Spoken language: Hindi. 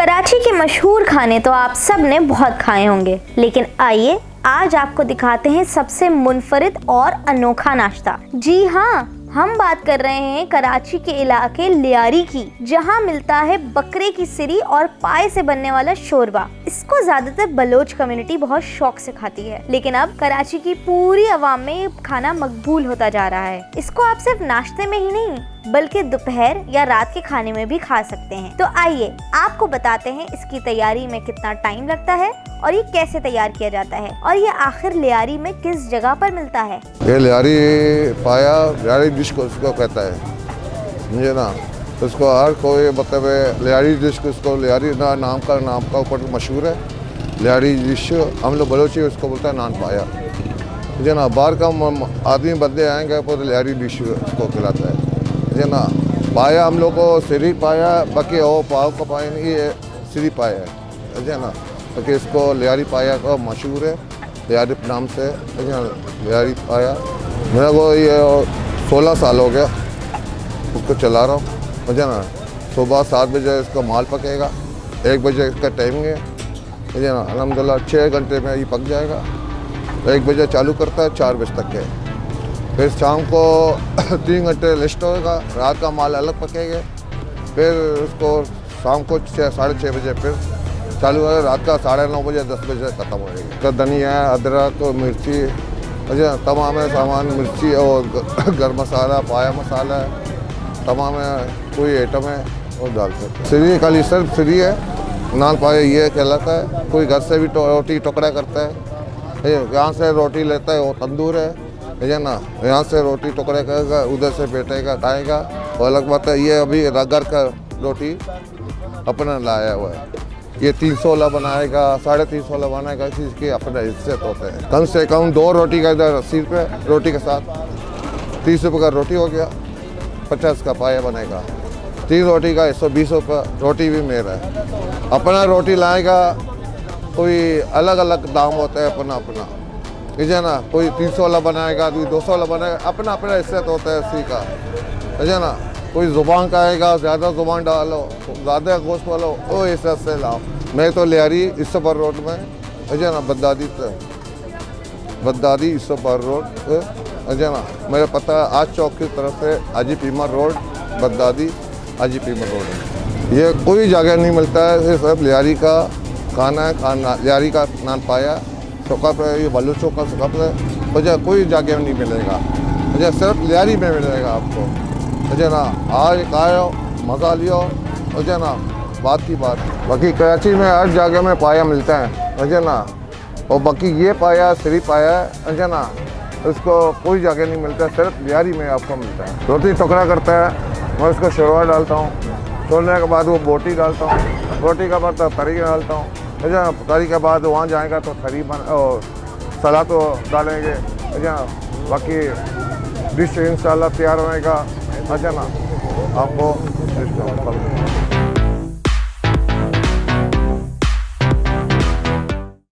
कराची के मशहूर खाने तो आप सब ने बहुत खाए होंगे, लेकिन आइए आज आपको दिखाते हैं सबसे मुनफरिद और अनोखा नाश्ता। जी हाँ, हम बात कर रहे हैं कराची के इलाके लियारी की, जहाँ मिलता है बकरे की सिरी और पाए से बनने वाला शोरबा। इसको ज्यादातर बलोच कम्युनिटी बहुत शौक से खाती है, लेकिन अब कराची की पूरी आवाम में ये खाना मकबूल होता जा रहा है। इसको आप सिर्फ नाश्ते में ही नहीं बल्कि दोपहर या रात के खाने में भी खा सकते हैं। तो आइए आपको बताते हैं इसकी तैयारी में कितना टाइम लगता है और ये कैसे तैयार किया जाता है और ये आखिर लियारी में किस जगह पर मिलता है। ये लियारी पाया लियारी डिश को उसको कहता है, मुझे ना उसको हर कोई मतलब लियारी डिश को उसको लियारी नाम का ऊपर मशहूर है। लियारी डिश हम लोग बलोची उसको बोलता है नान पाया। मुझे ना बाहर का आदमी बंदे आएंगे पर लियारी डिश उसको खिलाता है। मुझे ना पाया हम लोग को सिरी पाया, बाकी वो पाव का पाया नहीं, ये सिरी पाया है। मुझे ना क्योंकि इसको लियारी पाया का मशहूर है, लियारी नाम से लियारी पाया। मेरे को ये 16 साल हो गया उसको चला रहा हूँ। मुझे ना सुबह 7 बजे इसका माल पकेगा, 1 बजे इसका टाइमिंग है। मुझे ना अल्हम्दुलिल्लाह 6 घंटे में ये पक जाएगा। 1 बजे चालू करता है, 4 बजे तक है। फिर शाम को 3 घंटे रेस्ट होगा, रात का माल अलग पकेगा। फिर उसको शाम को 6-6:30 बजे फिर चालू होगा, रात का 9:30 बजे 10 बजे ख़त्म होएगा। तो धनिया, अदरक, मिर्ची, अच्छा तमाम सामान, मिर्ची और गर्म मसाला, पाया मसाला, तमाम कोई आइटम है वो डालते हैं। सिरी खाली सिर्फ सिरी है, नान पाया ये कहलाता है। कोई घर से भी रोटी टुकड़ा करता है, यहाँ से रोटी लेता है वो तंदूर है ना, यहाँ से रोटी टुकड़े करेगा, उधर से बैठेगा खाएगा। और अलग बात है ये अभी घर का रोटी अपना लाया हुआ है। ये 300 वाला बनाएगा, 350 वाला बनाएगा, इसी की अपना इज्जत होता है। कम से कम 2 रोटी का इधर 80 रुपये रोटी के साथ, 30 रुपये का रोटी हो गया, 50 का पाया बनेगा। 3 रोटी का 120 रुपये रोटी भी मेरा है। अपना रोटी लाएगा, कोई अलग अलग दाम होता है अपना अपना, है ना। कोई 300 वाला बनाएगा, कोई 200 वाला बनाएगा, अपना अपना हिस्सा होता है इसी का, है ना। कोई ज़ुबान का आएगा, ज़्यादा ज़ुबान डालो, ज़्यादा गोश्त वालो, वो हिस्सा से लाओ। मैं तो लियारी इससे पर रोड में, है ना, बगदादी इससे पर रोड, है ना। मेरा पता आज चौक की तरफ से हाजी पीमर रोड, बगदादी हाजी पीमर रोड है। ये कोई जगह नहीं मिलता है, ये सब लियारी का खाना है। लियारी का नान पाया सुकप है, ये बलूचों का सुकप है, मुझे कोई जगह नहीं मिलेगा, मुझे सिर्फ लियारी में मिलेगा आपको, मुझे ना। आज आयो मज़ा लियो, मुझे ना, बात की बात। बाकी कराची में हर जगह में पाया मिलता है, मुझे ना। और बाकी ये पाया सिरी पाया है, मुझे ना, उसको कोई जगह नहीं मिलता, सिर्फ लियारी में आपको मिलता है। रोटी टुकड़ा करता है, मैं उसको शोरबा डालता हूँ, छोड़ने के बाद वो बोटी डालता हूँ, रोटी का बाद तरी डालता हूँ, अच्छा। तरी के बाद वहाँ जाएगा तो खरी और सलाद तो डालेंगे, अच्छा। बाकी डिश इंशाल्लाह तैयार होएगा, अच्छा ना, आपको